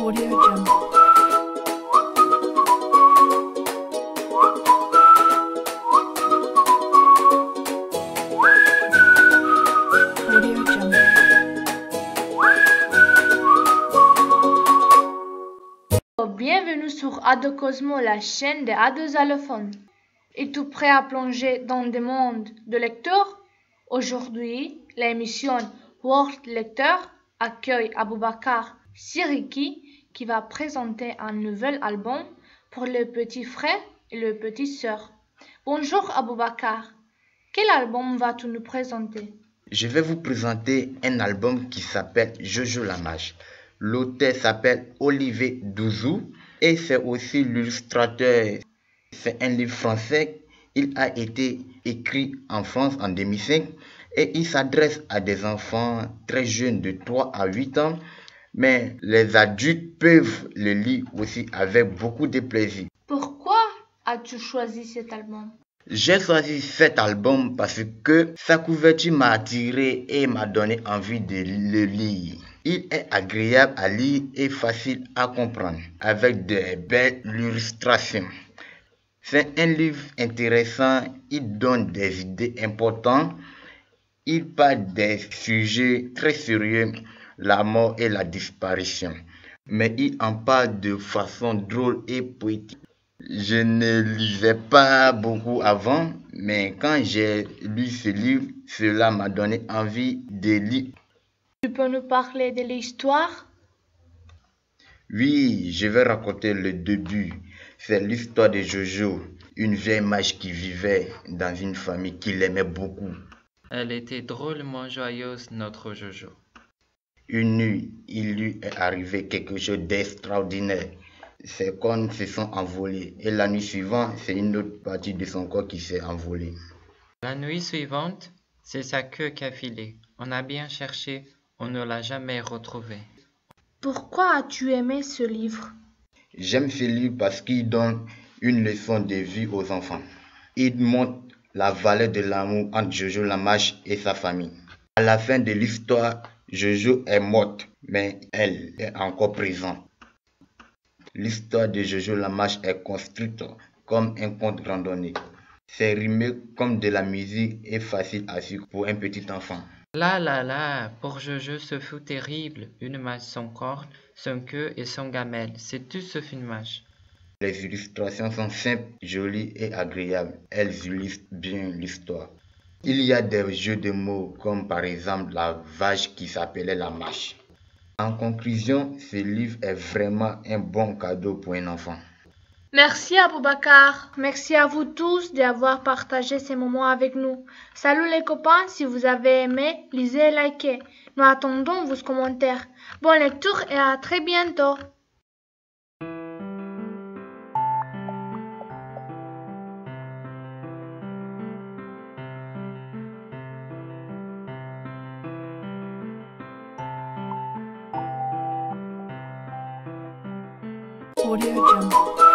Audio Jungle. Audio Jungle. Bienvenue sur Ado Cosmo, la chaîne des ados allophones. Es-tu prêt à plonger dans le monde de lecteurs? Aujourd'hui, l'émission World Lecteur accueille Aboubakar Siriki qui va présenter un nouvel album pour le petit frère et le petit sœur. Bonjour Aboubakar, quel album vas-tu nous présenter? Je vais vous présenter un album qui s'appelle Jojo la Mage. L'auteur s'appelle Olivier Douzou et c'est aussi l'illustrateur. C'est un livre français. Il a été écrit en France en 2005 et il s'adresse à des enfants très jeunes de 3 à 8 ans. Mais les adultes peuvent le lire aussi avec beaucoup de plaisir. Pourquoi as-tu choisi cet album? J'ai choisi cet album parce que sa couverture m'a attiré et m'a donné envie de le lire. Il est agréable à lire et facile à comprendre, avec de belles illustrations. C'est un livre intéressant, il donne des idées importantes, il parle des sujets très sérieux, la mort et la disparition. Mais il en parle de façon drôle et poétique. Je ne lisais pas beaucoup avant, mais quand j'ai lu ce livre, cela m'a donné envie de lire. Tu peux nous parler de l'histoire? Oui, je vais raconter le début. C'est l'histoire de Jojo, une vieille mage qui vivait dans une famille qui l'aimait beaucoup. Elle était drôlement joyeuse, notre Jojo. Une nuit, il lui est arrivé quelque chose d'extraordinaire. Ses cornes se sont envolées et la nuit suivante, c'est une autre partie de son corps qui s'est envolée. La nuit suivante, c'est sa queue qui a filé. On a bien cherché, on ne l'a jamais retrouvée. Pourquoi as-tu aimé ce livre? J'aime ce livre parce qu'il donne une leçon de vie aux enfants. Il montre la valeur de l'amour entre Jojo la mage et sa famille. À la fin de l'histoire, Jojo est morte, mais elle est encore présente. L'histoire de Jojo la mage est construite comme un conte randonnée. C'est rimé comme de la musique et facile à suivre pour un petit enfant. Là, pour Jojo, ce fut terrible. Une mage sans cornes, sans queue et sans gamelle. C'est tout sauf une mage. Les illustrations sont simples, jolies et agréables. Elles illustrent bien l'histoire. Il y a des jeux de mots comme par exemple la vache qui s'appelait la mage. En conclusion, ce livre est vraiment un bon cadeau pour un enfant. Merci Aboubakar. Merci à vous tous d'avoir partagé ces moments avec nous. Salut les copains, si vous avez aimé, lisez et likez. Nous attendons vos commentaires. Bonne lecture et à très bientôt. Audio Jungle.